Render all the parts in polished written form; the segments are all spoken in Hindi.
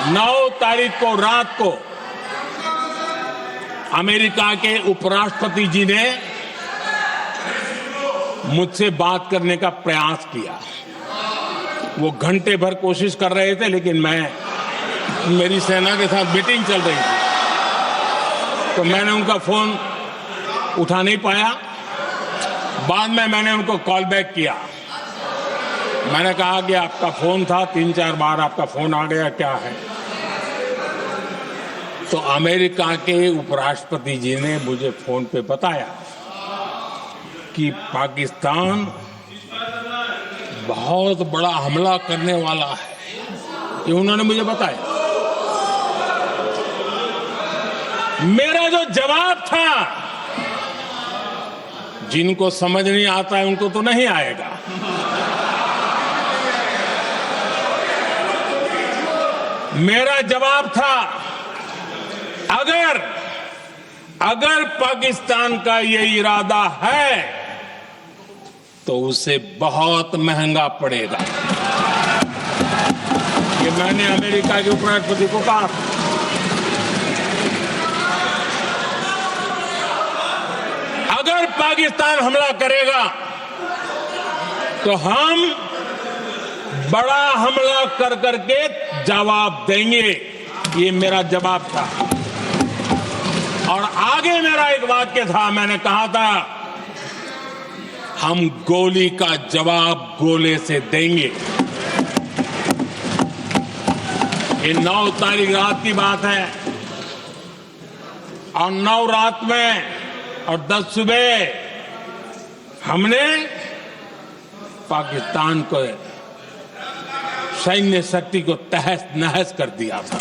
9 तारीख को रात को अमेरिका के उपराष्ट्रपति जी ने मुझसे बात करने का प्रयास किया। वो घंटे भर कोशिश कर रहे थे, लेकिन मेरी सेना के साथ मीटिंग चल रही थी, तो मैंने उनका फोन उठा नहीं पाया। बाद में मैंने उनको कॉल बैक किया। मैंने कहा कि आपका फोन था, 3-4 बार आपका फोन आ गया, क्या है? तो अमेरिका के उपराष्ट्रपति जी ने मुझे फोन पे बताया कि पाकिस्तान बहुत बड़ा हमला करने वाला है, ये उन्होंने मुझे बताया। मेरा जो जवाब था, जिनको समझ नहीं आता है उनको तो नहीं आएगा, मेरा जवाब था अगर पाकिस्तान का ये इरादा है तो उसे बहुत महंगा पड़ेगा। ये मैंने अमेरिका के उपराष्ट्रपति को कहा। अगर पाकिस्तान हमला करेगा तो हम बड़ा हमला कर करके जवाब देंगे, ये मेरा जवाब था। और आगे मेरा एक वाक्य था, मैंने कहा था हम गोली का जवाब गोले से देंगे। ये 9 तारीख रात की बात है, और 9 रात में और 10 सुबह हमने पाकिस्तान को सैन्य शक्ति को तहस नहस कर दिया था।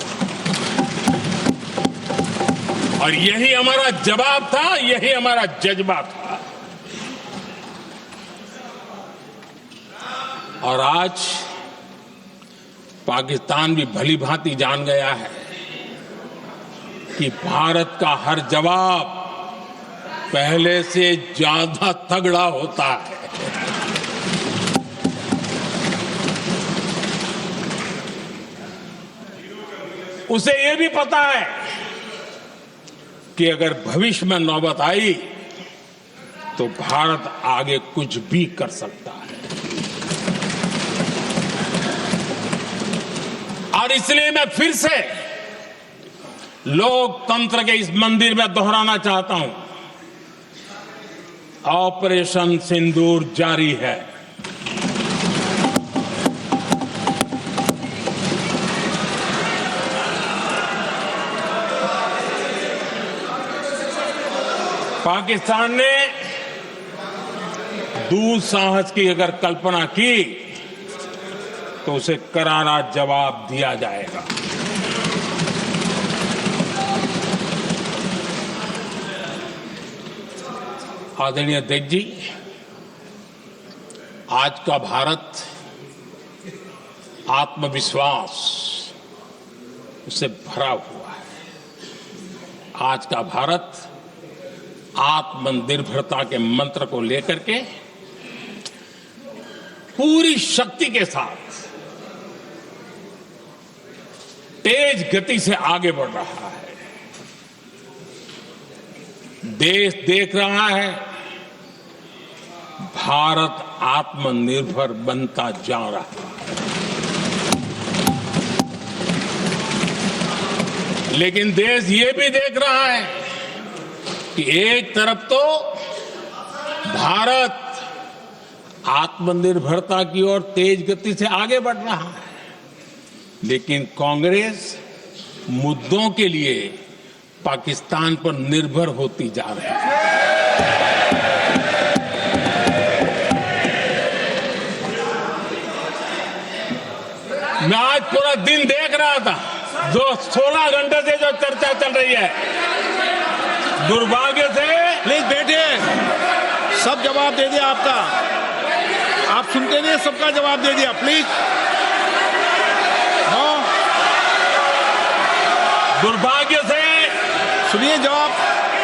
और यही हमारा जवाब था, यही हमारा जज्बा था। और आज पाकिस्तान भी भली भांति जान गया है कि भारत का हर जवाब पहले से ज्यादा तगड़ा होता है। उसे यह भी पता है कि अगर भविष्य में नौबत आई तो भारत आगे कुछ भी कर सकता है। और इसलिए मैं फिर से लोकतंत्र के इस मंदिर में दोहराना चाहता हूं, ऑपरेशन सिंदूर जारी है। पाकिस्तान ने दुस्साहस की अगर कल्पना की तो उसे करारा जवाब दिया जाएगा। आदरणीय अध्यक्ष जी, आज का भारत आत्मविश्वास से भरा हुआ है। आज का भारत आत्मनिर्भरता के मंत्र को लेकर के पूरी शक्ति के साथ तेज गति से आगे बढ़ रहा है। देश देख रहा है भारत आत्मनिर्भर बनता जा रहा है। लेकिन देश ये भी देख रहा है कि एक तरफ तो भारत आत्मनिर्भरता की ओर तेज गति से आगे बढ़ रहा है, लेकिन कांग्रेस मुद्दों के लिए पाकिस्तान पर निर्भर होती जा रही है। मैं आज पूरा दिन देख रहा था, जो 16 घंटे से जो चर्चा चल रही है, दुर्भाग्य से। प्लीज बैठिए, सब जवाब दे दिया आपका, आप सुनते नहीं, सबका जवाब दे दिया। प्लीज दुर्भाग्य से सुनिए जवाब।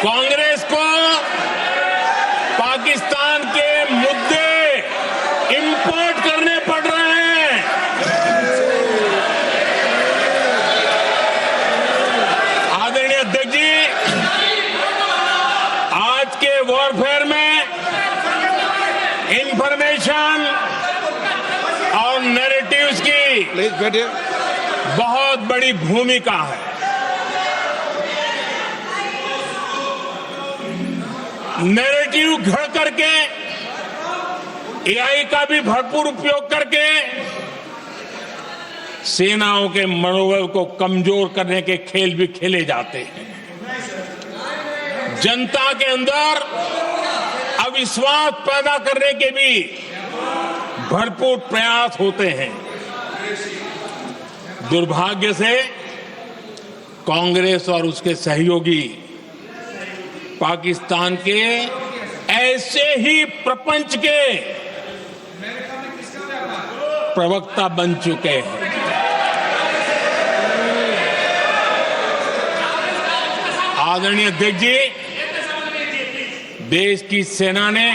कांग्रेस को पाकिस्तान के मुद्दे इंपोर्ट करने पड़ रहे हैं। उसकी प्लीज बैठिए। बहुत बड़ी भूमिका है। नैरेटिव घड़ करके, एआई का भी भरपूर उपयोग करके सेनाओं के मनोबल को कमजोर करने के खेल भी खेले जाते हैं। जनता के अंदर अविश्वास पैदा करने के भी भरपूर प्रयास होते हैं। दुर्भाग्य से कांग्रेस और उसके सहयोगी पाकिस्तान के ऐसे ही प्रपंच के प्रवक्ता बन चुके हैं। आदरणीय अध्यक्ष जी, देश की सेना ने,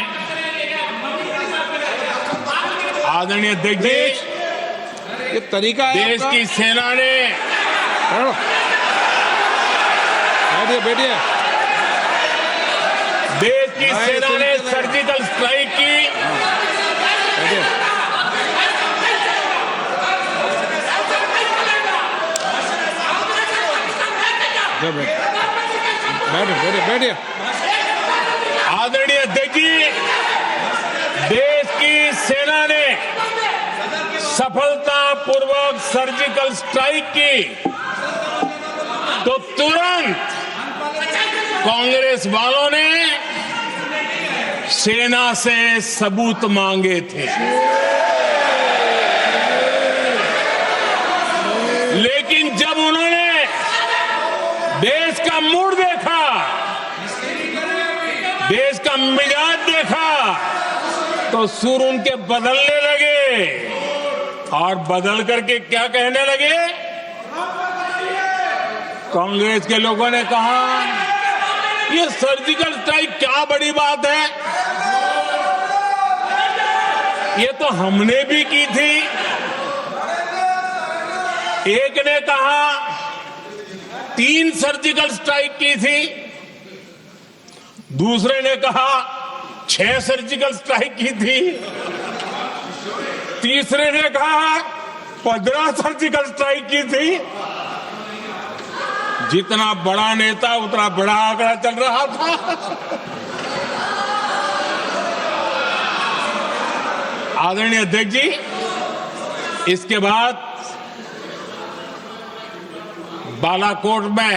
आदरणीय अध्यक्ष जी, ये तरीका है देश आपका? की सेना ने, बैठिए बैठिए। देश की भाई, सेना ने सुनते रहे। सर्जिकल स्ट्राइक की। बैठिए। बैठिए बैठिए बैठिए। आदरणीय अध्यक्ष जी, देश की सेना ने सफलतापूर्वक सर्जिकल स्ट्राइक की तो तुरंत कांग्रेस वालों ने सेना से सबूत मांगे थे। लेकिन जब उन्होंने देश का मूड देखा, देश का मिजाज देखा, तो सुर उनके बदलने लगे और बदल करके क्या कहने लगे? कांग्रेस के लोगों ने कहा, ये सर्जिकल स्ट्राइक क्या बड़ी बात है, ये तो हमने भी की थी। एक ने कहा 3 सर्जिकल स्ट्राइक की थी, दूसरे ने कहा 6 सर्जिकल स्ट्राइक की थी, तीसरे ने कहा 15 सर्जिकल स्ट्राइक की थी। जितना बड़ा नेता उतना बड़ा आंकड़ा चल रहा था। आदरणीय अध्यक्ष जी, इसके बाद बालाकोट में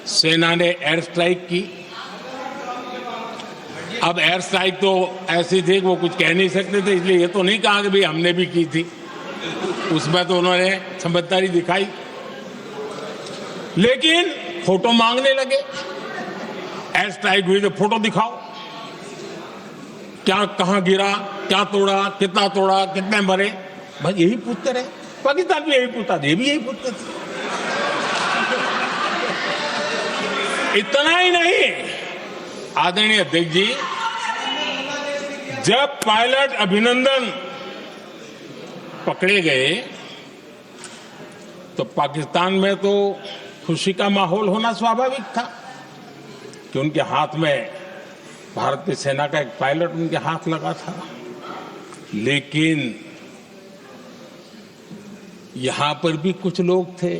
सेना ने एयर स्ट्राइक की। अब एयर स्ट्राइक तो ऐसी थी कि वो कुछ कह नहीं सकते थे, इसलिए ये तो नहीं कहा कि भाई हमने भी की थी। उसमें तो उन्होंने समझदारी दिखाई, लेकिन फोटो मांगने लगे। एयर स्ट्राइक हुई तो फोटो दिखाओ, क्या कहां गिरा, क्या तोड़ा, कितना तोड़ा, कितने मरे, बस यही पूछते रहे। पाकिस्तान भी यही पूछता था, ये भी यही पूछते थे। इतना ही नहीं, आदरणीय अध्यक्ष जी, जब पायलट अभिनंदन पकड़े गए तो पाकिस्तान में तो खुशी का माहौल होना स्वाभाविक था कि उनके हाथ में भारतीय सेना का एक पायलट उनके हाथ लगा था। लेकिन यहां पर भी कुछ लोग थे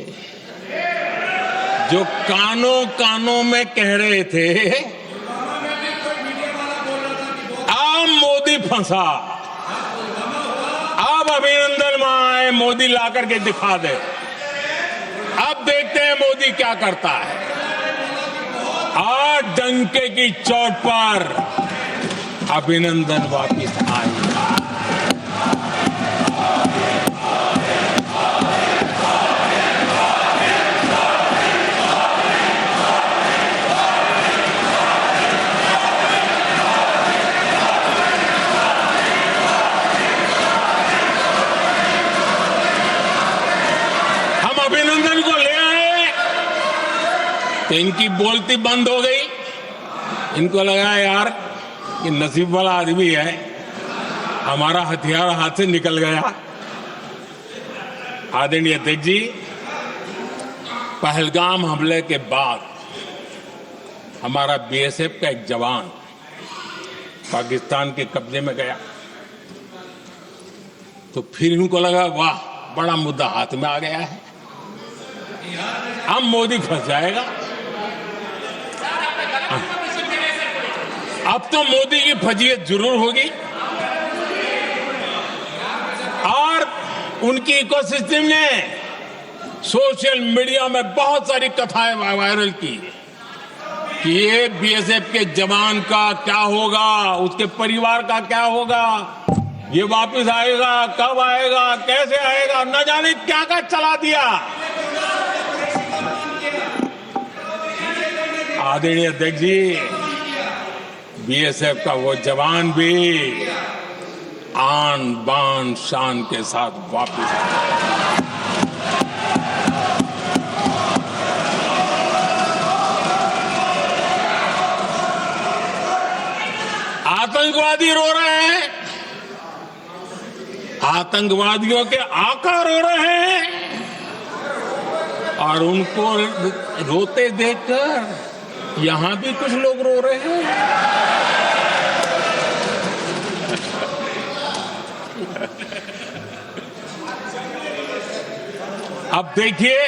जो कानों कानों में कह रहे थे, अब मोदी फंसा, अब अभिनंदन वहां आए, मोदी ला करके दिखा दे, अब देखते हैं मोदी क्या करता है। आज डंके की चोट पर अभिनंदन वापिस आए। अभिनंदन को ले आए तो इनकी बोलती बंद हो गई। इनको लगा यार कि नसीब वाला आदमी है, हमारा हथियार हाथ से निकल गया। आदरणीय अध्यक्ष जी, पहलगाम हमले के बाद हमारा बीएसएफ का एक जवान पाकिस्तान के कब्जे में गया। तो फिर इनको लगा वाह बड़ा मुद्दा हाथ में आ गया है, अब मोदी फंस जाएगा। अब तो मोदी की फजीयत जरूर होगी और उनकी इकोसिस्टम ने सोशल मीडिया में बहुत सारी कथाएं वायरल की कि ये बीएसएफ के जवान का क्या होगा, उसके परिवार का क्या होगा, ये वापस आएगा, कब आएगा, कैसे आएगा, न जाने क्या क्या चला दिया। आदरणीय अध्यक्ष जी, बीएसएफ का वो जवान भी आन बान शान के साथ वापस आया। आतंकवादी रो रहे हैं, आतंकवादियों के आका रो रहे हैं और उनको रोते देखकर यहां भी कुछ लोग रो रहे हैं। अब देखिए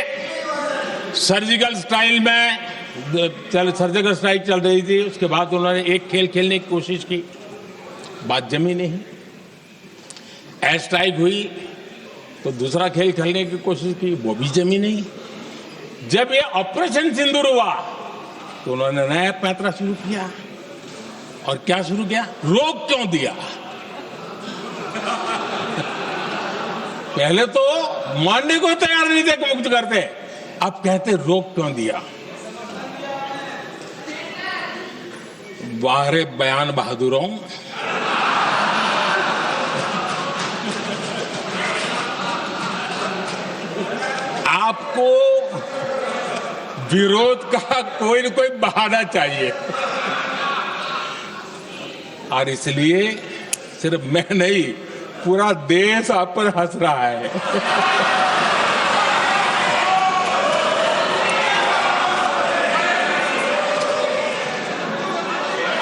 सर्जिकल स्ट्राइक में सर्जिकल स्ट्राइक चल रही थी, उसके बाद उन्होंने एक खेल खेलने की कोशिश की, बात जमी नहीं। एयर स्ट्राइक हुई तो दूसरा खेल खेलने की कोशिश की, वो भी जमी नहीं। जब ये ऑपरेशन सिंदूर हुआ तो उन्होंने नया पैंतरा शुरू किया। और क्या शुरू किया? रोक क्यों दिया? पहले तो मानने को तैयार नहीं थे कि मुक्त करते, अब कहते रोक क्यों दिया। वाह रे बयान बहादुरों, आपको विरोध का कोई न कोई बहाना चाहिए और इसलिए सिर्फ मैं नहीं, पूरा देश आप पर हंस रहा है।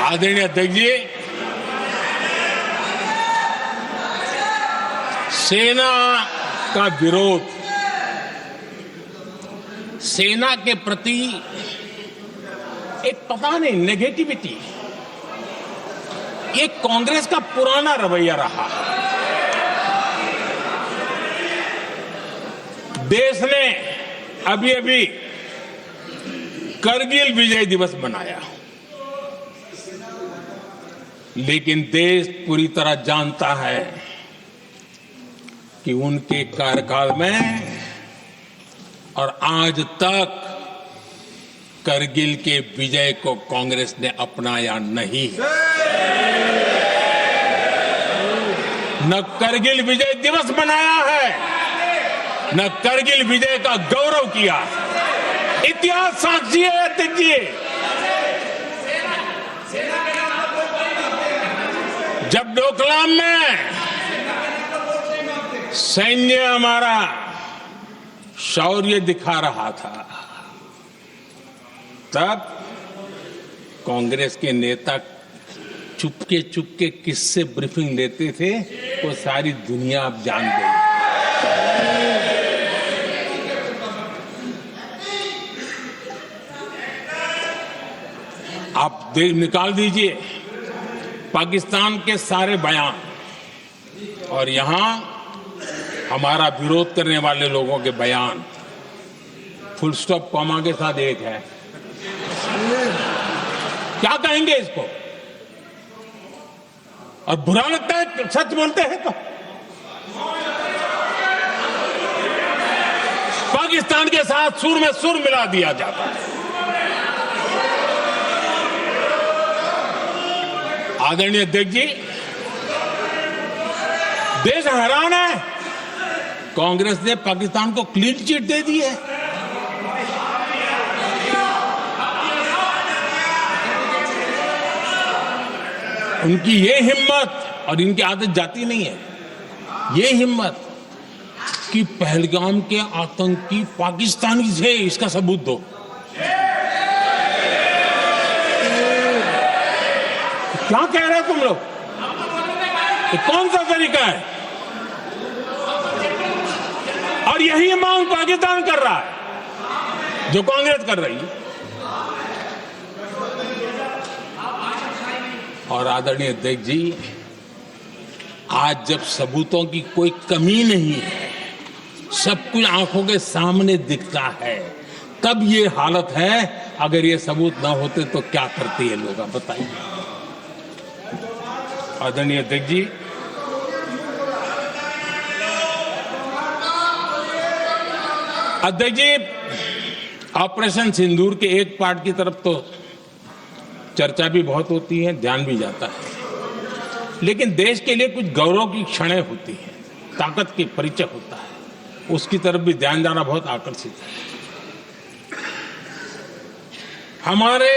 आदरणीय अध्यक्ष जी, सेना का विरोध, सेना के प्रति एक पता नहीं नेगेटिविटी, ये कांग्रेस का पुराना रवैया रहा। देश ने अभी अभी करगिल विजय दिवस मनाया, लेकिन देश पूरी तरह जानता है कि उनके कार्यकाल में और आज तक करगिल के विजय को कांग्रेस ने अपनाया नहीं। न करगिल विजय दिवस मनाया है, न करगिल विजय का गौरव किया। इतिहास साक्षी है अध्यक्ष जी। जब डोकलाम में सैन्य हमारा शौर्य दिखा रहा था, तब कांग्रेस के नेता चुपके चुपके किससे ब्रीफिंग लेते थे वो सारी दुनिया अब जान गई। आप निकाल दीजिए पाकिस्तान के सारे बयान और यहां हमारा विरोध करने वाले लोगों के बयान, फुल स्टॉप कॉमा के साथ एक है। क्या कहेंगे इसको? और बुरा लगता है सच बोलते हैं तो। पाकिस्तान के साथ सुर में सुर मिला दिया जाता है। आदरणीय अध्यक्ष जी, देश हैरान है, कांग्रेस ने पाकिस्तान को क्लीन चिट दे दी है। उनकी ये हिम्मत, और इनकी आदत जाती नहीं है, ये हिम्मत कि पहलगाम के आतंकी पाकिस्तानी थे, इसका सबूत दो। क्या कह रहे हो तुम लोग? ये कौन सा तरीका है? यही मांग पाकिस्तान कर रहा है जो कांग्रेस कर रही है। और आदरणीय अध्यक्ष जी, आज जब सबूतों की कोई कमी नहीं है, सब कुछ आंखों के सामने दिखता है, तब ये हालत है। अगर ये सबूत ना होते तो क्या करते ये लोग, आप बताइए। आदरणीय अध्यक्ष जी, अध्यक्ष जी, ऑपरेशन सिंदूर के एक पार्ट की तरफ तो चर्चा भी बहुत होती है, ध्यान भी जाता है, लेकिन देश के लिए कुछ गौरव की क्षणें होती हैं, ताकत की परिचय होता है, उसकी तरफ भी ध्यान जाना बहुत आकर्षित है। हमारे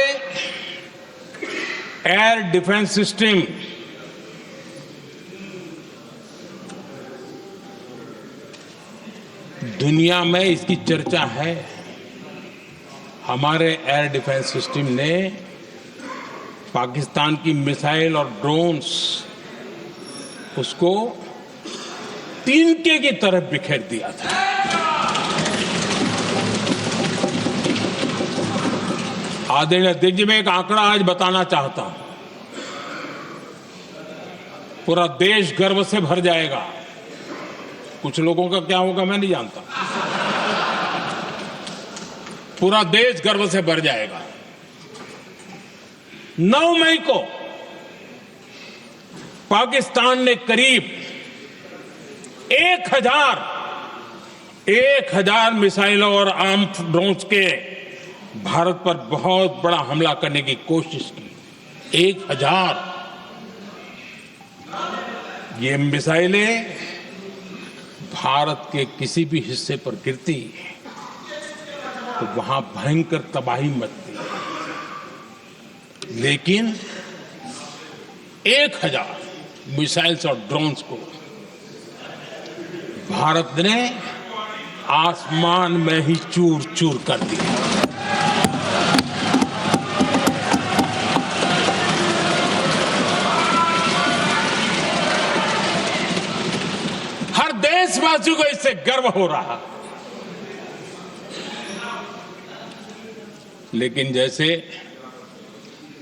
एयर डिफेंस सिस्टम दुनिया में इसकी चर्चा है। हमारे एयर डिफेंस सिस्टम ने पाकिस्तान की मिसाइल और ड्रोन्स उसको तिनके की तरफ बिखेर दिया था। आदरणीय अध्यक्ष जी, मैं एक आंकड़ा आज बताना चाहता हूं, पूरा देश गर्व से भर जाएगा। कुछ लोगों का क्या होगा मैं नहीं जानता, पूरा देश गर्व से भर जाएगा। 9 मई को पाकिस्तान ने करीब 1000 मिसाइलों और आर्म्ड ड्रोन्स के भारत पर बहुत बड़ा हमला करने की कोशिश की। 1000 ये मिसाइलें भारत के किसी भी हिस्से पर गिरती तो वहां भयंकर तबाही मचती, लेकिन 1000 मिसाइल्स और ड्रोन्स को भारत ने आसमान में ही चूर चूर कर दिया। हर देशवासी को इससे गर्व हो रहा। लेकिन जैसे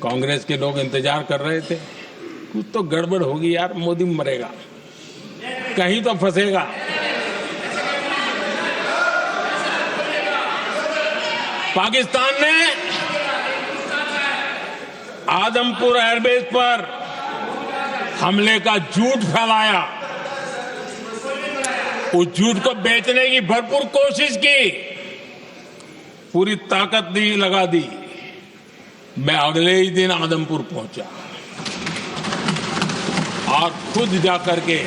कांग्रेस के लोग इंतजार कर रहे थे, कुछ तो गड़बड़ होगी यार, मोदी मरेगा, कहीं तो फंसेगा। पाकिस्तान ने आदमपुर एयरबेस पर हमले का झूठ फैलाया, उस झूठ को बेचने की भरपूर कोशिश की, पूरी ताकत दी लगा दी। मैं अगले ही दिन आदमपुर पहुंचा और खुद जाकर के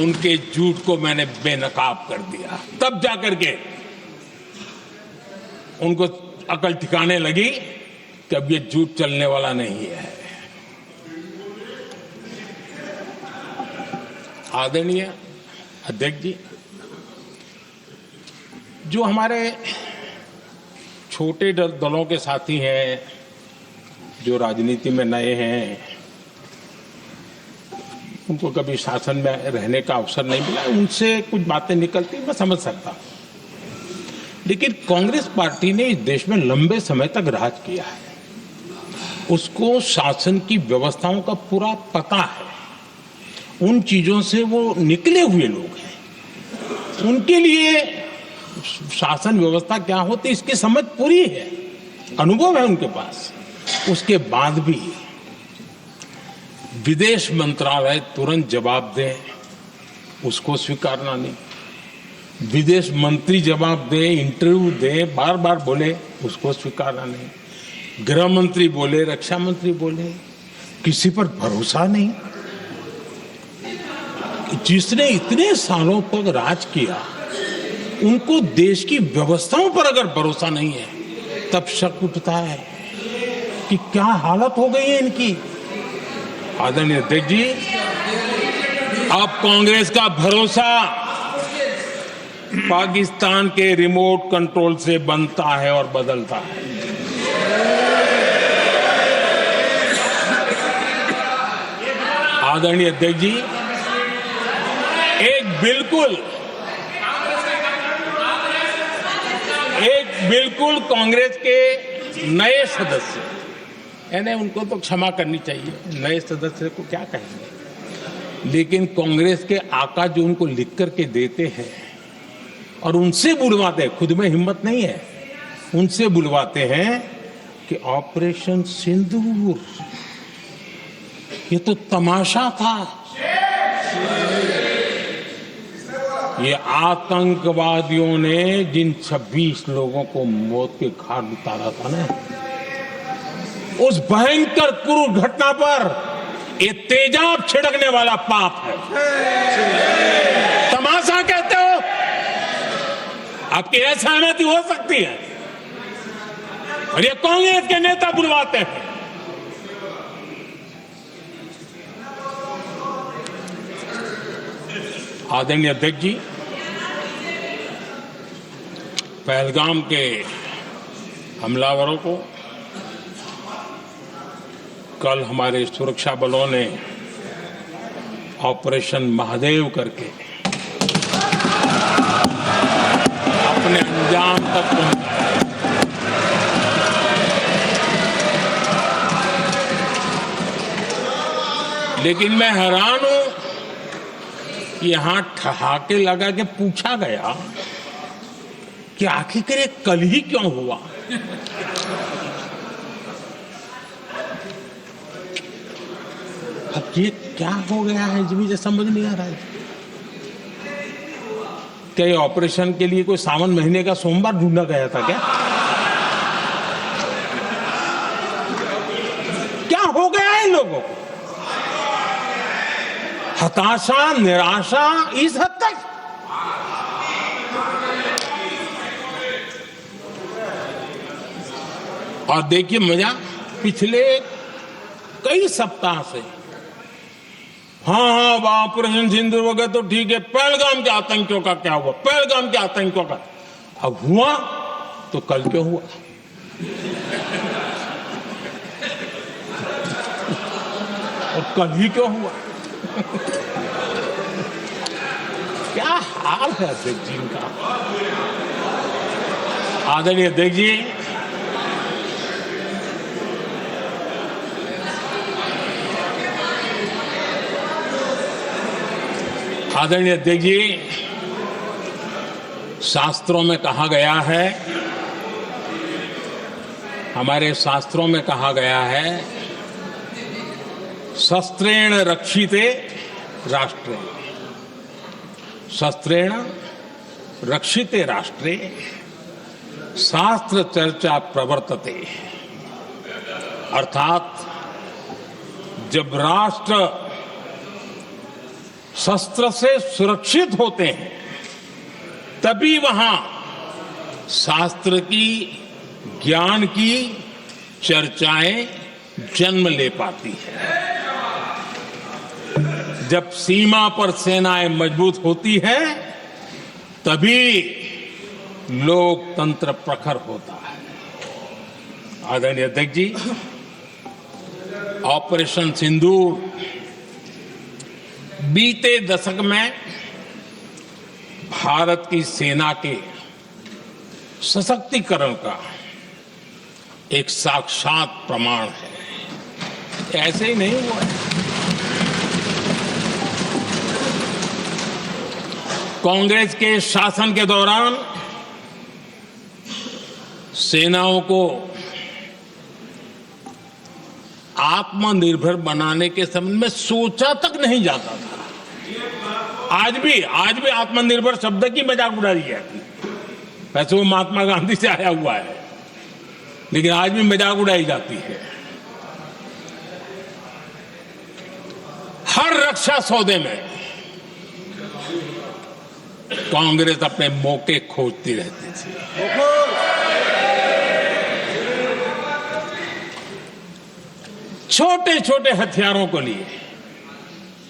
उनके झूठ को मैंने बेनकाब कर दिया। तब जाकर के उनको अकल ठिकाने लगी कि अब ये झूठ चलने वाला नहीं है। आदरणीय अध्यक्ष जी, जो हमारे छोटे दलों के साथी हैं, जो राजनीति में नए हैं, उनको कभी शासन में रहने का अवसर नहीं मिला, उनसे कुछ बातें निकलती मैं समझ सकता हूं। लेकिन कांग्रेस पार्टी ने इस देश में लंबे समय तक राज किया है, उसको शासन की व्यवस्थाओं का पूरा पता है, उन चीजों से वो निकले हुए लोग हैं, उनके लिए शासन व्यवस्था क्या होती इसकी समझ पूरी है, अनुभव है उनके पास। उसके बाद भी विदेश मंत्रालय तुरंत जवाब दे, उसको स्वीकारना नहीं, विदेश मंत्री जवाब दे, इंटरव्यू दे, बार बार बोले, उसको स्वीकारना नहीं, गृह मंत्री बोले, रक्षा मंत्री बोले, किसी पर भरोसा नहीं। जिसने इतने सालों तक राज किया, उनको देश की व्यवस्थाओं पर अगर भरोसा नहीं है, तब शक उठता है कि क्या हालत हो गई है इनकी। आदरणीय अध्यक्ष जी, अब कांग्रेस का भरोसा पाकिस्तान के रिमोट कंट्रोल से बनता है और बदलता है। आदरणीय अध्यक्ष जी, एक बिल्कुल बिल्कुल कांग्रेस के नए सदस्य, यानी उनको तो क्षमा करनी चाहिए, नए सदस्य को क्या कहेंगे, लेकिन कांग्रेस के आका जो उनको लिख करके देते हैं और उनसे बुलवाते हैं, खुद में हिम्मत नहीं है, उनसे बुलवाते हैं कि ऑपरेशन सिंदूर ये तो तमाशा था, ये आतंकवादियों ने जिन 26 लोगों को मौत के घाट उतारा था ना, उस भयंकर क्रूर घटना पर ये तेजाब छिड़कने वाला पाप है। तमाशा कहते हो? आपकी ऐसी सहमति हो सकती है? और ये कांग्रेस के नेता बुलवाते हैं। आदरणीय अध्यक्ष जी, पहलगाम के हमलावरों को कल हमारे सुरक्षा बलों ने ऑपरेशन महादेव करके अपने अंजाम तक पहुंचाया। लेकिन मैं हैरान हूं कि यहां ठहाके लगा के पूछा गया कि आखिर ये कल ही क्यों हुआ। अब ये क्या हो गया है जी, मुझे समझ नहीं आ रहा है। क्या ये ऑपरेशन के लिए कोई सावन महीने का सोमवार ढूंढा गया था क्या? क्या हो गया है लोगों को? हताशा, निराशा इस हद तक। और देखिए मजा, पिछले कई सप्ताह से हाँ ऑपरेशन सिंदूर वगैरह तो ठीक है, पहलगाम के आतंकियों का क्या हुआ, पहलगाम के आतंकियों का अब हुआ तो कल क्यों हुआ? और कल ही क्यों हुआ? क्या हाल है अध्यक्ष जी का। आदरणीय अध्यक्ष जी, आदरणीय अध्यक्ष जी, शास्त्रों में कहा गया है, हमारे शास्त्रों में कहा गया है, शस्त्रेण रक्षिते राष्ट्रे, शस्त्रेण रक्षिते राष्ट्रे शास्त्र चर्चा प्रवर्तते। अर्थात जब राष्ट्र शस्त्र से सुरक्षित होते हैं तभी वहां शास्त्र की, ज्ञान की चर्चाएं जन्म ले पाती है। जब सीमा पर सेनाएं मजबूत होती है तभी लोकतंत्र प्रखर होता है। आदरणीय अध्यक्ष जी, ऑपरेशन सिंदूर बीते दशक में भारत की सेना के सशक्तिकरण का एक साक्षात प्रमाण है। ऐसे ही नहीं हुआ है। कांग्रेस के शासन के दौरान सेनाओं को आत्मनिर्भर बनाने के संबंध में सोचा तक नहीं जाता था। आज भी आत्मनिर्भर शब्द की मजाक उड़ा दी जाती है। वैसे वो महात्मा गांधी से आया हुआ है, लेकिन आज भी मजाक उड़ाई जाती है। हर रक्षा सौदे में कांग्रेस अपने मौके खोजती रहती थी। छोटे छोटे हथियारों को लिए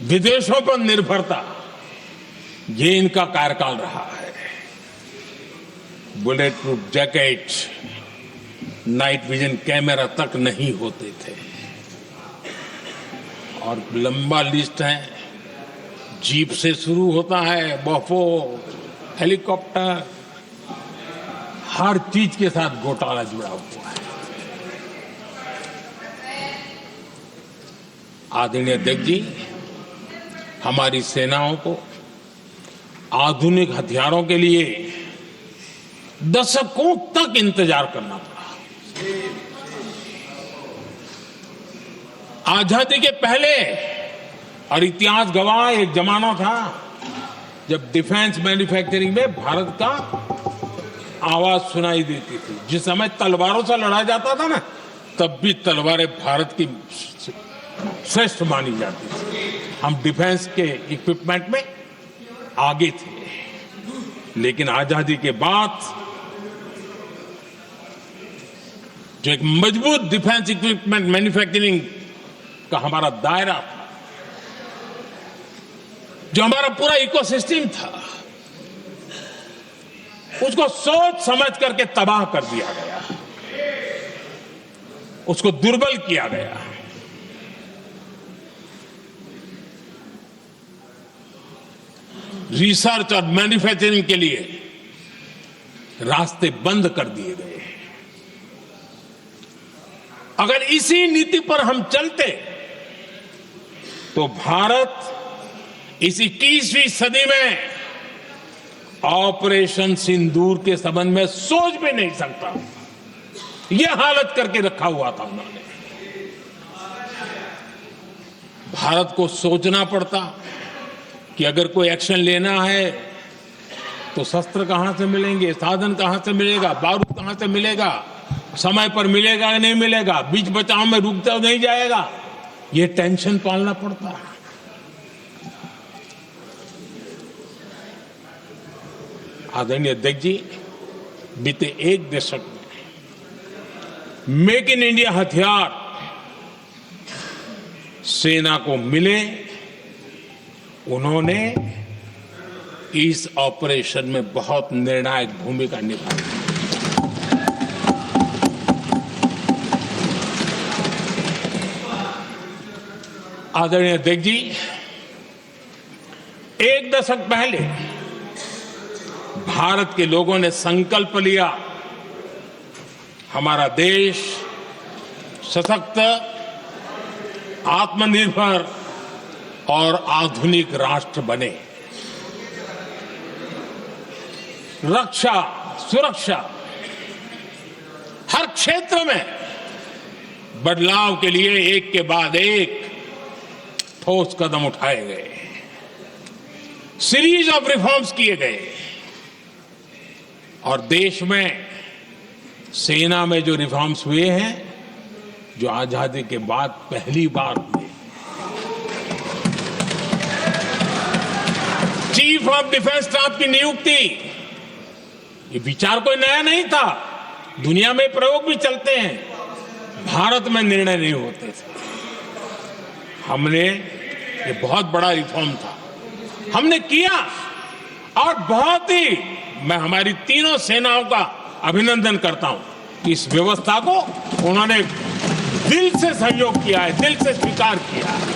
विदेशों पर निर्भरता, ये इनका कार्यकाल रहा है। Bullet proof jacket, night vision camera तक नहीं होते थे, और लंबा लिस्ट है। जीप से शुरू होता है, बफो, हेलीकॉप्टर, हर चीज के साथ घोटाला जुड़ा हुआ है। आदरणीय अध्यक्ष जी, हमारी सेनाओं को आधुनिक हथियारों के लिए दशकों तक इंतजार करना पड़ा। आजादी के पहले और इतिहास गवाह एक जमाना था जब डिफेंस मैन्युफैक्चरिंग में भारत का आवाज सुनाई देती थी। जिस समय तलवारों से लड़ा जाता था ना, तब भी तलवारें भारत की श्रेष्ठ मानी जाती थी। हम डिफेंस के इक्विपमेंट में आगे थे। लेकिन आजादी के बाद जो एक मजबूत डिफेंस इक्विपमेंट मैन्युफैक्चरिंग का हमारा दायरा था, जो हमारा पूरा इकोसिस्टम था, उसको सोच समझ करके तबाह कर दिया गया, उसको दुर्बल किया गया। रिसर्च और मैन्युफैक्चरिंग के लिए रास्ते बंद कर दिए गए। अगर इसी नीति पर हम चलते तो भारत इस 21वीं सदी में ऑपरेशन सिंदूर के संबंध में सोच भी नहीं सकता। यह हालत करके रखा हुआ था उन्होंने। भारत को सोचना पड़ता कि अगर कोई एक्शन लेना है तो शस्त्र कहां से मिलेंगे, साधन कहां से मिलेगा, बारूद कहां से मिलेगा, समय पर मिलेगा या नहीं मिलेगा, बीच बचाव में रुकता नहीं जाएगा, ये टेंशन पालना पड़ता है। आदरणीय अध्यक्ष जी, बीते एक दशक में मेक इन इंडिया हथियार सेना को मिले, उन्होंने इस ऑपरेशन में बहुत निर्णायक भूमिका निभाई। आदरणीय अध्यक्ष जी, एक दशक पहले भारत के लोगों ने संकल्प लिया, हमारा देश सशक्त, आत्मनिर्भर और आधुनिक राष्ट्र बने। रक्षा, सुरक्षा, हर क्षेत्र में बदलाव के लिए एक के बाद एक ठोस कदम उठाए गए, सीरीज ऑफ रिफॉर्म्स किए गए और देश में सेना में जो रिफॉर्म्स हुए हैं, जो आजादी के बाद पहली बार हुए। चीफ ऑफ डिफेंस स्टाफ की नियुक्ति, ये विचार कोई नया नहीं था, दुनिया में प्रयोग भी चलते हैं, भारत में निर्णय नहीं होते थे। हमने, ये बहुत बड़ा रिफॉर्म था, हमने किया और बहुत ही, मैं हमारी तीनों सेनाओं का अभिनंदन करता हूं कि इस व्यवस्था को उन्होंने दिल से सहयोग किया है, दिल से स्वीकार किया है।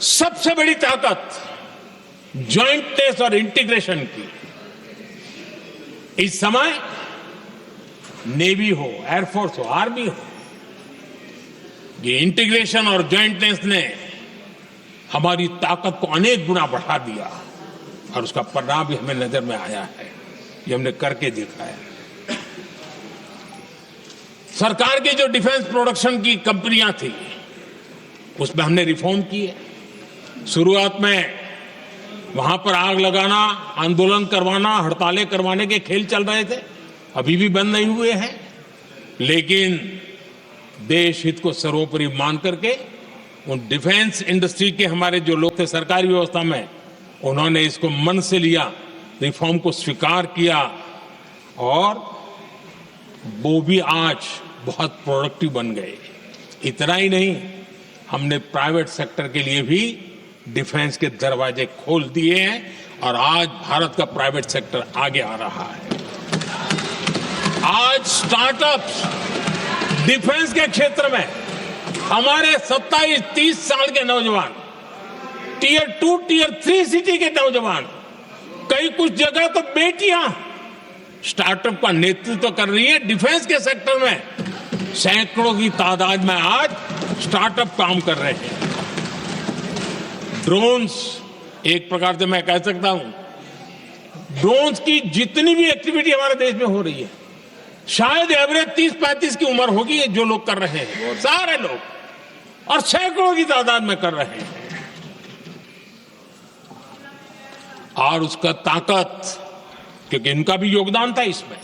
सबसे बड़ी ताकत ज्वाइंटनेस और इंटीग्रेशन की। इस समय नेवी हो, एयरफोर्स हो, आर्मी हो, ये इंटीग्रेशन और ज्वाइंटनेस ने हमारी ताकत को अनेक गुना बढ़ा दिया और उसका परिणाम भी हमें नजर में आया है, ये हमने करके दिखाया। सरकार की जो डिफेंस प्रोडक्शन की कंपनियां थी, उसमें हमने रिफॉर्म किए। शुरुआत में वहां पर आग लगाना, आंदोलन करवाना, हड़तालें करवाने के खेल चल रहे थे, अभी भी बंद नहीं हुए हैं, लेकिन देश हित को सर्वोपरि मान करके उन डिफेंस इंडस्ट्री के हमारे जो लोग थे सरकारी व्यवस्था में, उन्होंने इसको मन से लिया, रिफॉर्म को स्वीकार किया और वो भी आज बहुत प्रोडक्टिव बन गए। इतना ही नहीं, हमने प्राइवेट सेक्टर के लिए भी डिफेंस के दरवाजे खोल दिए हैं और आज भारत का प्राइवेट सेक्टर आगे आ रहा है। आज स्टार्टअप्स डिफेंस के क्षेत्र में हमारे 27-30 साल के नौजवान, टियर 2, टियर 3 सिटी के नौजवान कई कुछ जगह तो बेटियां स्टार्टअप का नेतृत्व कर रही है। डिफेंस के सेक्टर में सैकड़ों की तादाद में आज स्टार्टअप काम कर रहे हैं। ड्रोन्स, एक प्रकार से मैं कह सकता हूं, ड्रोन्स की जितनी भी एक्टिविटी हमारे देश में हो रही है, शायद एवरेज 30-35 की उम्र होगी जो लोग कर रहे हैं, सारे लोग, और सैकड़ों की तादाद में कर रहे हैं। और उसका ताकत, क्योंकि इनका भी योगदान था इसमें,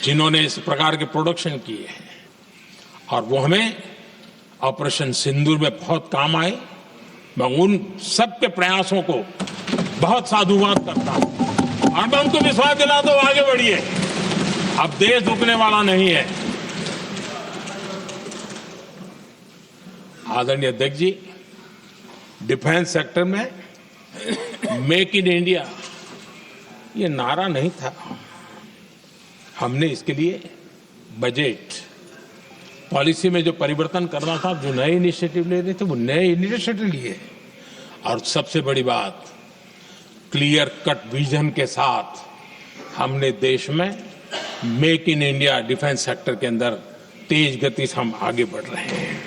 जिन्होंने इस प्रकार के प्रोडक्शन किए हैं, और वो हमें ऑपरेशन सिंदूर में बहुत काम आए। मैं उन सबके प्रयासों को बहुत साधुवाद करता हूं और मैं उनको विश्वास दिलाता हूं, आगे बढ़िए, अब देश रुकने वाला नहीं है। आदरणीय अध्यक्ष जी, डिफेंस सेक्टर में मेक इन इंडिया ये नारा नहीं था। हमने इसके लिए बजट पॉलिसी में जो परिवर्तन करना था, जो नए इनिशिएटिव ले रहे थे, वो नए इनिशिएटिव लिए। और सबसे बड़ी बात, क्लियर कट विजन के साथ हमने देश में make in India defence sector के अंदर तेज गति से हम आगे बढ़ रहे हैं।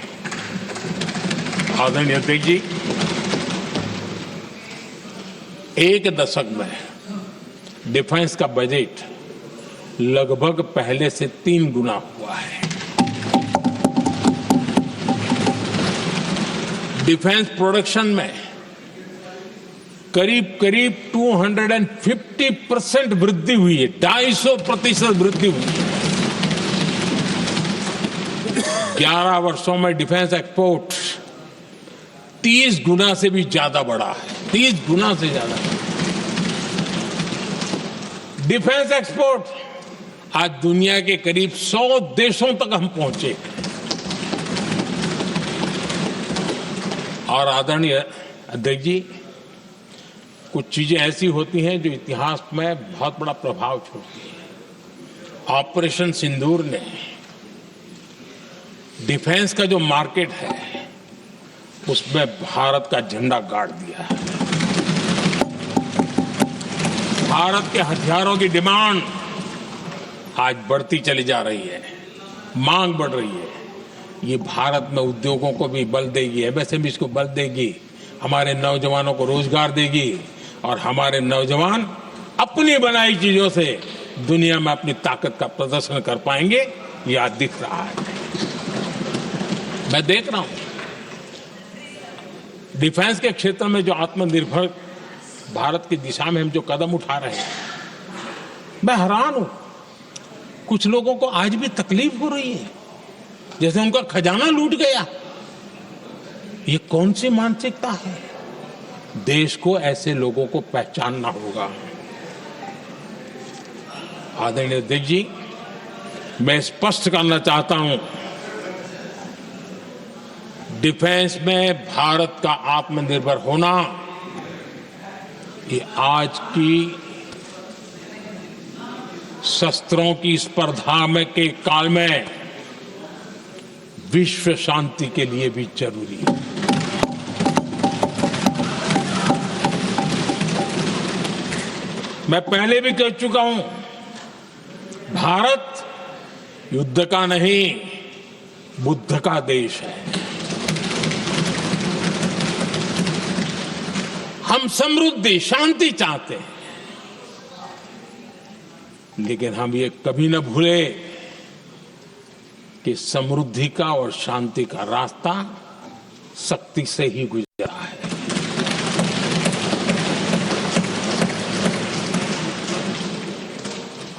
आदरणीय अध्यक्ष जी, एक दशक में डिफेंस का बजट लगभग पहले से 3 गुना हुआ है। डिफेंस प्रोडक्शन में करीब करीब 250% वृद्धि हुई है, 250% वृद्धि हुई है। 11 वर्षों में डिफेंस एक्सपोर्ट 30 गुना से भी ज्यादा बढ़ा है, 30 गुना से ज्यादा। डिफेंस एक्सपोर्ट आज दुनिया के करीब 100 देशों तक हम पहुंचे। और आदरणीय अध्यक्ष जी, कुछ चीजें ऐसी होती हैं जो इतिहास में बहुत बड़ा प्रभाव छोड़ती हैं। ऑपरेशन सिंदूर ने डिफेंस का जो मार्केट है उसमें भारत का झंडा गाड़ दिया है। भारत के हथियारों की डिमांड आज बढ़ती चली जा रही है, मांग बढ़ रही है। ये भारत में उद्योगों को भी बल देगी, एमएसएमई को बल देगी, हमारे नौजवानों को रोजगार देगी, और हमारे नौजवान अपनी बनाई चीजों से दुनिया में अपनी ताकत का प्रदर्शन कर पाएंगे। ये आज दिख रहा है, मैं देख रहा हूं। डिफेंस के क्षेत्र में जो आत्मनिर्भर भारत की दिशा में हम जो कदम उठा रहे हैं, मैं हैरान हूं। कुछ लोगों को आज भी तकलीफ हो रही है, जैसे उनका खजाना लूट गया। ये कौन सी मानसिकता है? देश को ऐसे लोगों को पहचानना होगा। आदरणीय अध्यक्ष जी, मैं स्पष्ट करना चाहता हूं, डिफेंस में भारत का आत्मनिर्भर होना ये आज की शस्त्रों की स्पर्धा में के काल में विश्व शांति के लिए भी जरूरी है। मैं पहले भी कह चुका हूं, भारत युद्ध का नहीं, बुद्ध का देश है। हम समृद्धि, शांति चाहते हैं, लेकिन हम ये कभी न भूले कि समृद्धि का और शांति का रास्ता शक्ति से ही गुजरा है।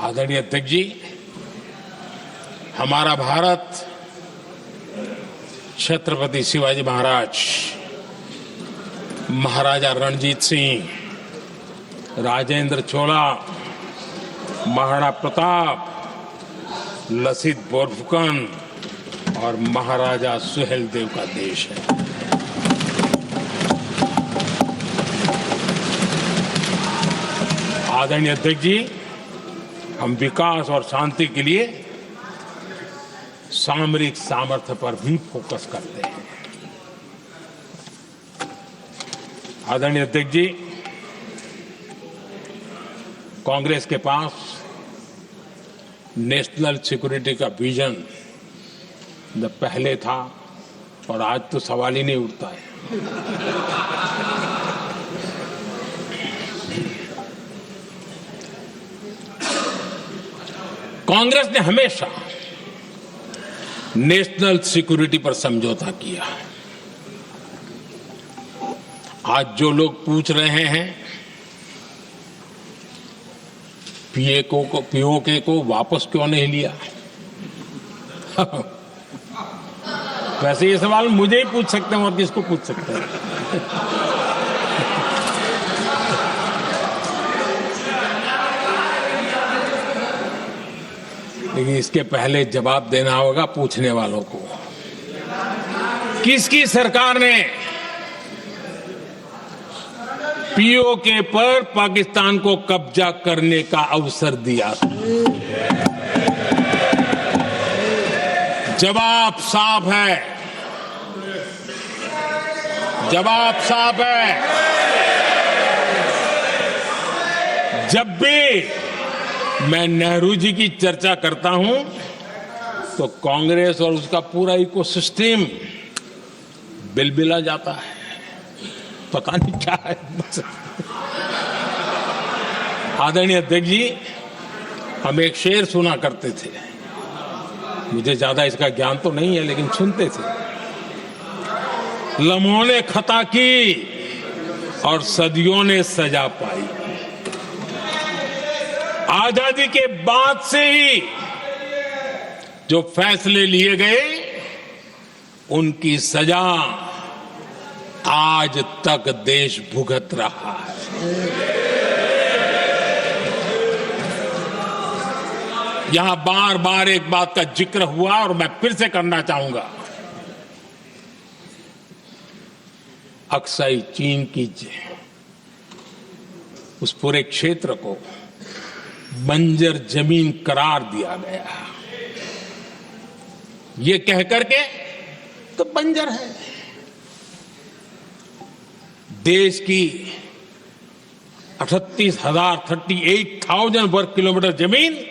आदरणीय अध्यक्ष जी, हमारा भारत छत्रपति शिवाजी महाराज, महाराजा रणजीत सिंह, राजेंद्र चोला, महाराणा प्रताप, लसित बोरफुकन और महाराजा सुहेलदेव का देश है। आदरणीय अध्यक्ष जी, हम विकास और शांति के लिए सामरिक सामर्थ्य पर भी फोकस करते हैं। आदरणीय अध्यक्ष जी, कांग्रेस के पास नेशनल सिक्योरिटी का विजन न पहले था और आज तो सवाल ही नहीं उठता है। कांग्रेस ने हमेशा नेशनल सिक्योरिटी पर समझौता किया। आज जो लोग पूछ रहे हैं पीओके को वापस क्यों नहीं लिया, वैसे ये सवाल मुझे ही पूछ सकते हैं और किसको पूछ सकते हैं। लेकिन इसके पहले जवाब देना होगा पूछने वालों को। किसकी सरकार ने पीओके पर पाकिस्तान को कब्जा करने का अवसर दिया? जवाब साफ है, जवाब साफ है। जब भी मैं नेहरू जी की चर्चा करता हूं तो कांग्रेस और उसका पूरा इकोसिस्टम बिलबिला जाता है, पता नहीं क्या है। आदरणीय अध्यक्ष जी, हम एक शेर सुना करते थे, मुझे ज्यादा इसका ज्ञान तो नहीं है लेकिन सुनते थे। लम्हों ने खता की और सदियों ने सजा पाई। आजादी के बाद से ही जो फैसले लिए गए उनकी सजा आज तक देश भुगत रहा है। यहां बार बार एक बात का जिक्र हुआ और मैं फिर से करना चाहूंगा। अक्साई चीन की उस पूरे क्षेत्र को बंजर जमीन करार दिया गया, ये कहकर के तो बंजर है। देश की 38,000 वर्ग किलोमीटर जमीन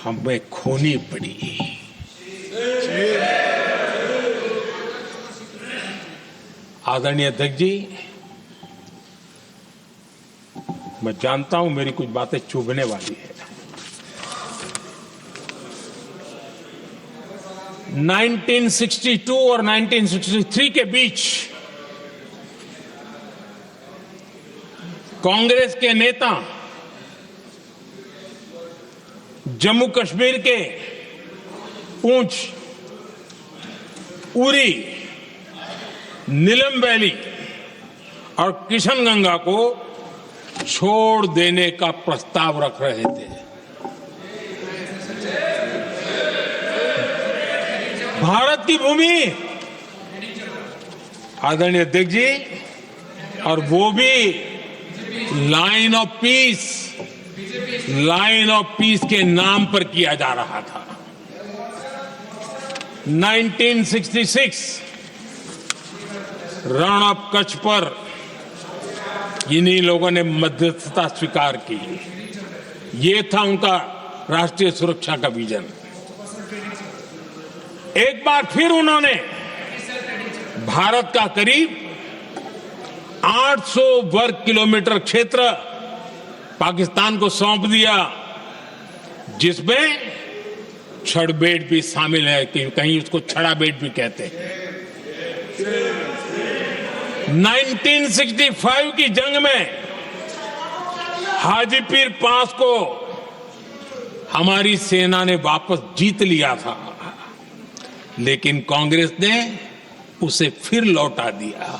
हमें खोनी पड़ी। आदरणीय अध्यक्ष जी, मैं जानता हूं मेरी कुछ बातें चुभने वाली है। 1962 और 1963 के बीच कांग्रेस के नेता जम्मू कश्मीर के पूंछ, उरी, नीलम वैली और किशनगंगा को छोड़ देने का प्रस्ताव रख रहे थे। भारत की भूमि, आदरणीय अध्यक्ष जी, और वो भी लाइन ऑफ पीस के नाम पर किया जा रहा था। 1966 रण ऑफ कच्छ पर इन्हीं लोगों ने मध्यस्थता स्वीकार की। ये था उनका राष्ट्रीय सुरक्षा का विजन। एक बार फिर उन्होंने भारत का करीब 800 वर्ग किलोमीटर क्षेत्र पाकिस्तान को सौंप दिया, जिसमें छड़बेट भी शामिल है, कि कहीं उसको छड़ा बेट भी कहते हैं। 1965 की जंग में हाजीपीर पास को हमारी सेना ने वापस जीत लिया था, लेकिन कांग्रेस ने उसे फिर लौटा दिया।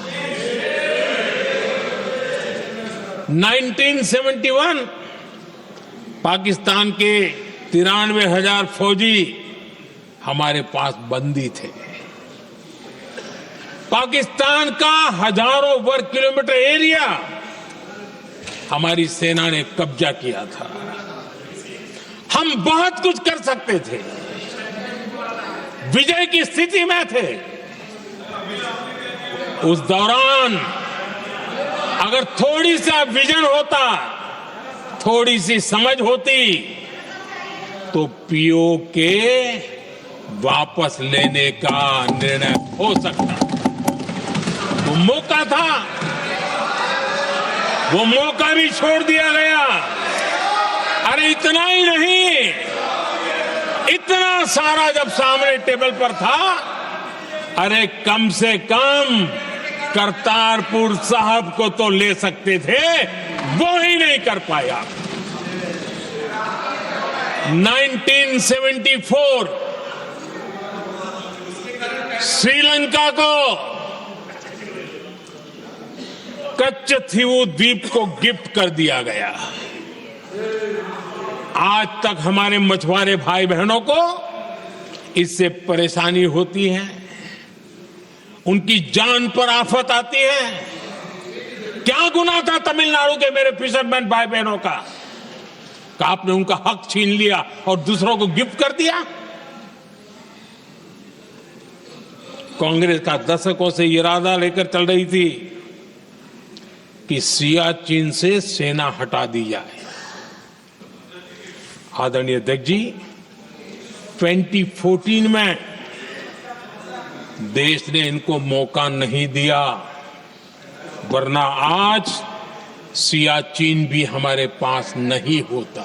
1971 पाकिस्तान के 93,000 फौजी हमारे पास बंदी थे। पाकिस्तान का हजारों वर्ग किलोमीटर एरिया हमारी सेना ने कब्जा किया था। हम बहुत कुछ कर सकते थे, विजय की स्थिति में थे। उस दौरान अगर थोड़ी सा विजन होता थोड़ी सी समझ होती तो पीओके वापस लेने का निर्णय हो सकता। वो मौका था, वो मौका भी छोड़ दिया गया। अरे इतना ही नहीं, इतना सारा जब सामने टेबल पर था, अरे कम से कम करतारपुर साहब को तो ले सकते थे, वो ही नहीं कर पाया। 1974 श्रीलंका को कच्चथीवू द्वीप को गिफ्ट कर दिया गया। आज तक हमारे मछुआरे भाई बहनों को इससे परेशानी होती है, उनकी जान पर आफत आती है। क्या गुनाह था तमिलनाडु के मेरे फिशरमैन भाई बहनों का कि आपने उनका हक छीन लिया और दूसरों को गिफ्ट कर दिया? कांग्रेस का दशकों से इरादा लेकर चल रही थी कि सियाचिन से सेना हटा दी जाए। आदरणीय अध्यक्ष जी, 2014 में देश ने इनको मौका नहीं दिया, वरना आज सियाचिन भी हमारे पास नहीं होता।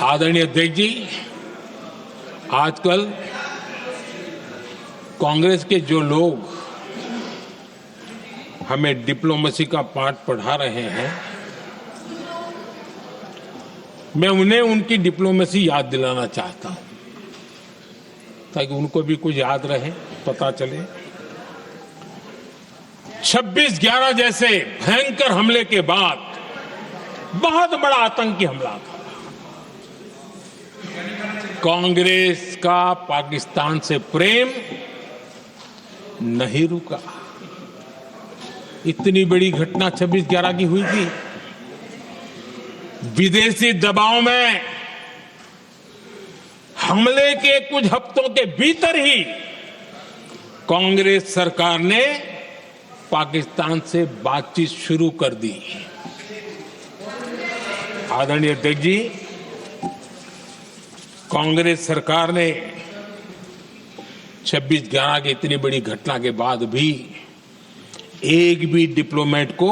आदरणीय अध्यक्ष जी, आजकल कांग्रेस के जो लोग हमें डिप्लोमेसी का पाठ पढ़ा रहे हैं, मैं उन्हें उनकी डिप्लोमेसी याद दिलाना चाहता हूं ताकि उनको भी कुछ याद रहे, पता चले। 26/11 जैसे भयंकर हमले के बाद बहुत बड़ा आतंकी हमला था। कांग्रेस का पाकिस्तान से प्रेम नहीं रुका। इतनी बड़ी घटना 26/11 की हुई थी। विदेशी दबाव में हमले के कुछ हफ्तों के भीतर ही कांग्रेस सरकार ने पाकिस्तान से बातचीत शुरू कर दी। आदरणीय अध्यक्ष जी, कांग्रेस सरकार ने 26/11 की इतनी बड़ी घटना के बाद भी एक भी डिप्लोमेट को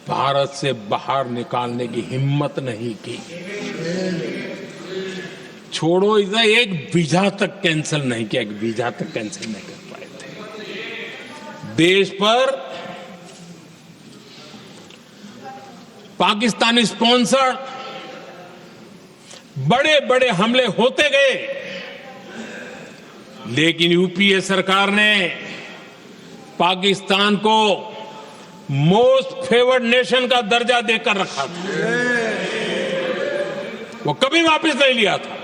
भारत से बाहर निकालने की हिम्मत नहीं की। छोड़ो, इधर एक वीजा तक कैंसिल नहीं किया, एक वीजा तक कैंसिल नहीं कर पाए थे। देश पर पाकिस्तानी स्पॉन्सर बड़े बड़े हमले होते गए, लेकिन यूपीए सरकार ने पाकिस्तान को मोस्ट फेवर्ड नेशन का दर्जा देकर रखा था। वो कभी वापस नहीं लिया था।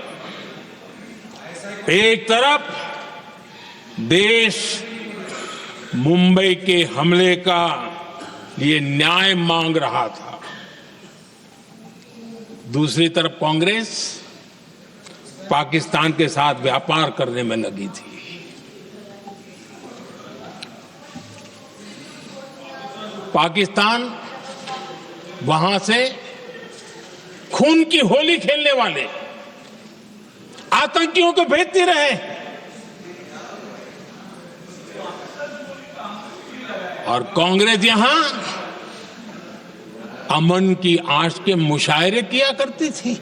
एक तरफ देश मुंबई के हमले का लिए न्याय मांग रहा था, दूसरी तरफ कांग्रेस पाकिस्तान के साथ व्यापार करने में लगी थी। पाकिस्तान वहां से खून की होली खेलने वाले आतंकियों को भेजते रहे और कांग्रेस यहां अमन की आश के मुशायरे किया करती थी।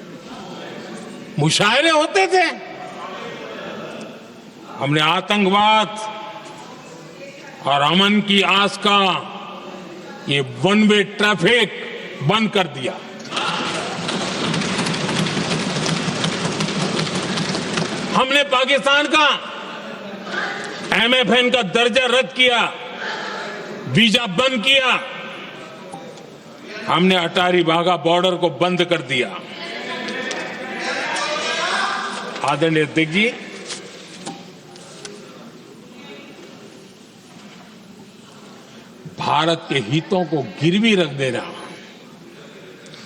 मुशायरे होते थे। हमने आतंकवाद और अमन की आस का ये वन वे ट्रैफिक बंद कर दिया। हमने पाकिस्तान का एमएफएन का दर्जा रद्द किया, वीजा बंद किया। हमने अटारी वाघा बॉर्डर को बंद कर दिया। आदरणीय अध्यक्ष जी, भारत के हितों को गिरवी रख देना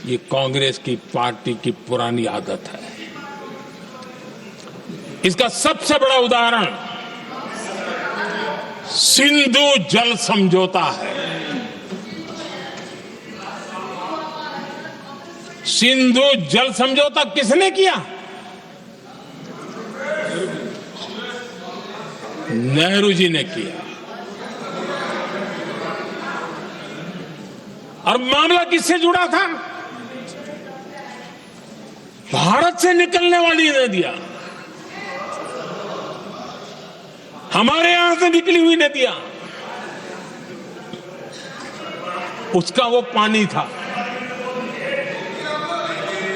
ये कांग्रेस की पार्टी की पुरानी आदत है। इसका सबसे बड़ा उदाहरण सिंधु जल समझौता है। सिंधु जल समझौता किसने किया? नेहरू जी ने किया। और मामला किससे जुड़ा था? भारत से निकलने वाली नदियां, हमारे यहां से निकली हुई नदियां, उसका वो पानी था।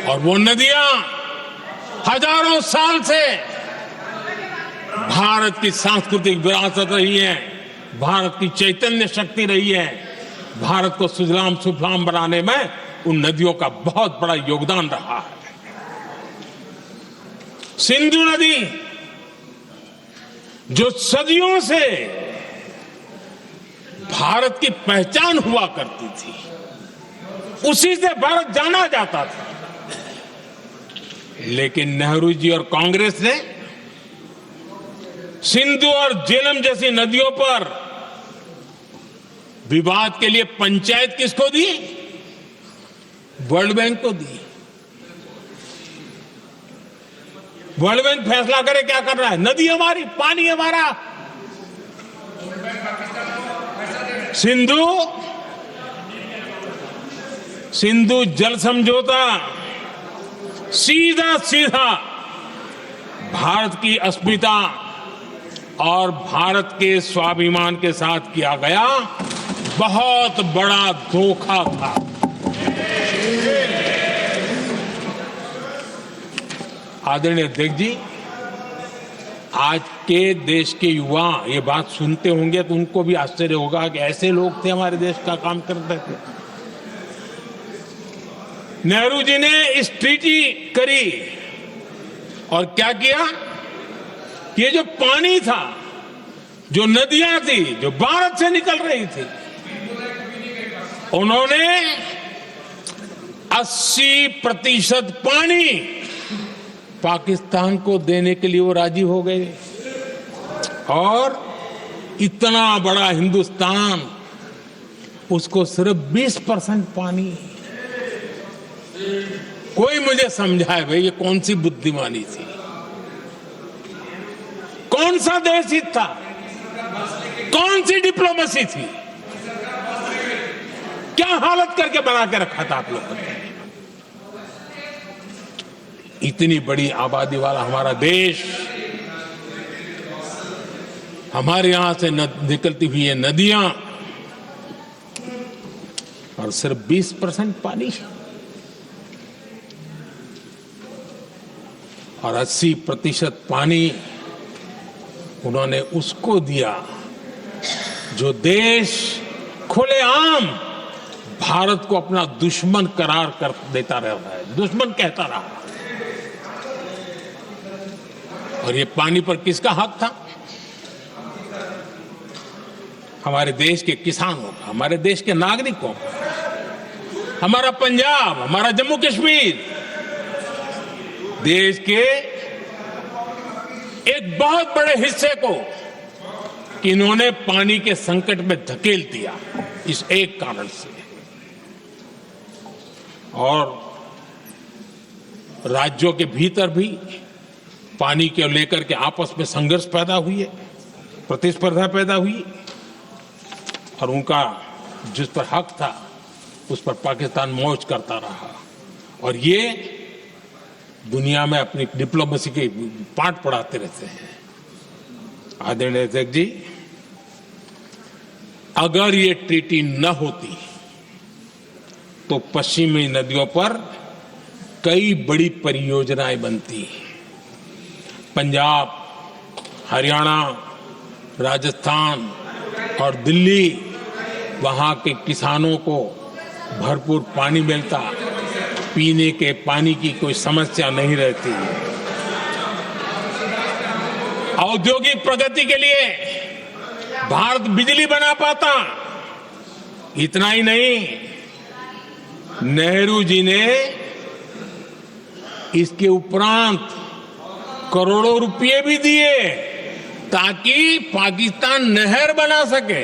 और वो नदियां हजारों साल से भारत की सांस्कृतिक विरासत रही है, भारत की चैतन्य शक्ति रही है। भारत को सुजलाम सुफलाम बनाने में उन नदियों का बहुत बड़ा योगदान रहा है। सिंधु नदी जो सदियों से भारत की पहचान हुआ करती थी, उसी से भारत जाना जाता था। लेकिन नेहरू जी और कांग्रेस ने सिंधु और झेलम जैसी नदियों पर विवाद के लिए पंचायत किसको दी? वर्ल्ड बैंक को दी। वर्ल्ड बैंक फैसला करे क्या कर रहा है? नदी हमारी, पानी हमारा। सिंधु जल समझौता सीधा सीधा भारत की अस्मिता और भारत के स्वाभिमान के साथ किया गया बहुत बड़ा धोखा था। आदरणीय अध्यक्ष जी, आज के देश के युवा ये बात सुनते होंगे तो उनको भी आश्चर्य होगा कि ऐसे लोग थे हमारे देश का काम करते थे। नेहरू जी ने इस ट्रीटी करी और क्या किया? ये जो पानी था, जो नदियां थी, जो भारत से निकल रही थी, उन्होंने 80% पानी पाकिस्तान को देने के लिए वो राजी हो गए। और इतना बड़ा हिंदुस्तान, उसको सिर्फ 20% पानी। कोई मुझे समझाए भाई ये कौन सी बुद्धिमानी थी? कौन सा देश हित था? कौन सी डिप्लोमेसी थी? क्या हालत करके बना के रखा था आप लोगों ने? इतनी बड़ी आबादी वाला हमारा देश, हमारे यहां से निकलती हुई ये नदियां, और सिर्फ 20% पानी, और 80% पानी उन्होंने उसको दिया जो देश खुलेआम भारत को अपना दुश्मन करार कर देता रहता है, दुश्मन कहता रहा। और ये पानी पर किसका हक था? हमारे देश के किसानों का, हमारे देश के नागरिकों का। हमारा पंजाब, हमारा जम्मू कश्मीर देश के एक बहुत बड़े हिस्से को इन्होंने पानी के संकट में धकेल दिया, इस एक कारण से। और राज्यों के भीतर भी पानी के लेकर के आपस में संघर्ष पैदा हुई है, प्रतिस्पर्धा पैदा हुई, और उनका जिस पर हक था उस पर पाकिस्तान मौज करता रहा। और ये दुनिया में अपनी डिप्लोमेसी के पाठ पढ़ाते रहते हैं। आदरणीय अध्यक्ष जी, अगर ये ट्रीटी न होती तो पश्चिमी नदियों पर कई बड़ी परियोजनाएं बनती। पंजाब, हरियाणा, राजस्थान और दिल्ली, वहां के किसानों को भरपूर पानी मिलता, पीने के पानी की कोई समस्या नहीं रहती। औद्योगिक प्रगति के लिए भारत बिजली बना पाता। इतना ही नहीं, नेहरू जी ने इसके उपरांत करोड़ों रुपए भी दिए ताकि पाकिस्तान नहर बना सके।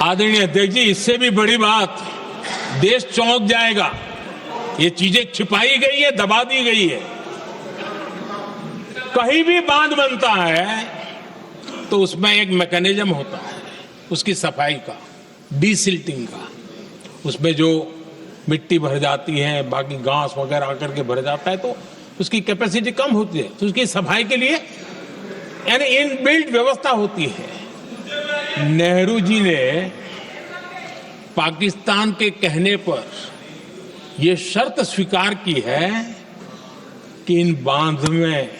आदरणीय अध्यक्ष जी, इससे भी बड़ी बात, देश चौंक जाएगा। ये चीजें छिपाई गई है, दबा दी गई है। कहीं भी बांध बनता है तो उसमें एक मैकेनिज्म होता है उसकी सफाई का, डीसिल्टिंग का। उसमें जो मिट्टी भर जाती है, बाकी घास वगैरह आकर के भर जाता है तो उसकी कैपेसिटी कम होती है, तो उसकी सफाई के लिए यानी इनबिल्ट व्यवस्था होती है। नेहरू जी ने पाकिस्तान के कहने पर यह शर्त स्वीकार की है कि इन बांध में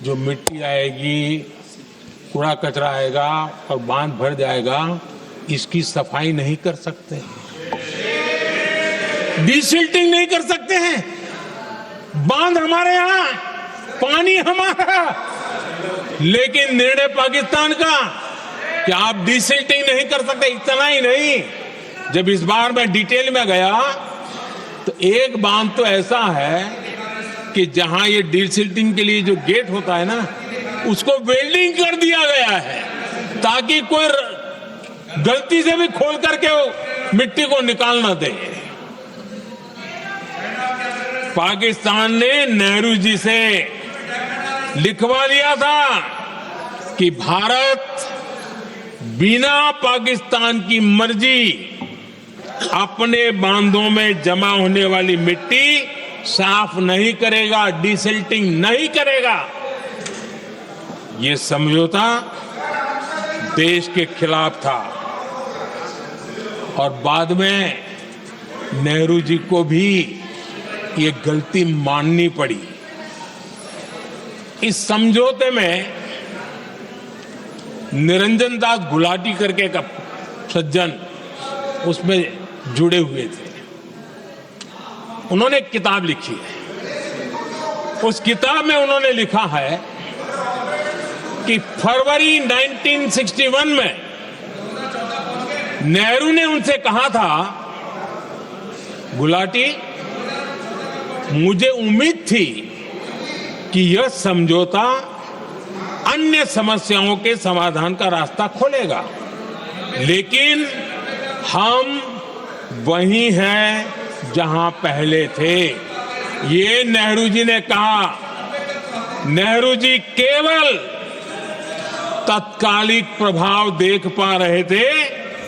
जो मिट्टी आएगी, कूड़ा कचरा आएगा और बांध भर जाएगा, इसकी सफाई नहीं कर सकते, डिसिल्टिंग नहीं कर सकते हैं। बांध हमारे यहां, पानी हमारा, लेकिन निर्णय पाकिस्तान का कि आप डिसिल्टिंग नहीं कर सकते। इतना ही नहीं, जब इस बार मैं डिटेल में गया तो एक बांध तो ऐसा है कि जहां ये डिसिल्टिंग के लिए जो गेट होता है ना, उसको वेल्डिंग कर दिया गया है ताकि कोई गलती से भी खोल करके वो मिट्टी को निकाल ना दे। पाकिस्तान ने नेहरू जी से लिखवा लिया था कि भारत बिना पाकिस्तान की मर्जी अपने बांधों में जमा होने वाली मिट्टी साफ नहीं करेगा, डिसिल्टिंग नहीं करेगा। ये समझौता देश के खिलाफ था और बाद में नेहरू जी को भी ये गलती माननी पड़ी। इस समझौते में निरंजन दास गुलाटी करके एक सज्जन उसमें जुड़े हुए थे। उन्होंने एक किताब लिखी है। उस किताब में उन्होंने लिखा है कि फरवरी 1961 में नेहरू ने उनसे कहा था, गुलाटी, मुझे उम्मीद थी कि यह समझौता अन्य समस्याओं के समाधान का रास्ता खोलेगा, लेकिन हम वहीं हैं जहां पहले थे। ये नेहरू जी ने कहा। नेहरू जी केवल तत्कालिक प्रभाव देख पा रहे थे,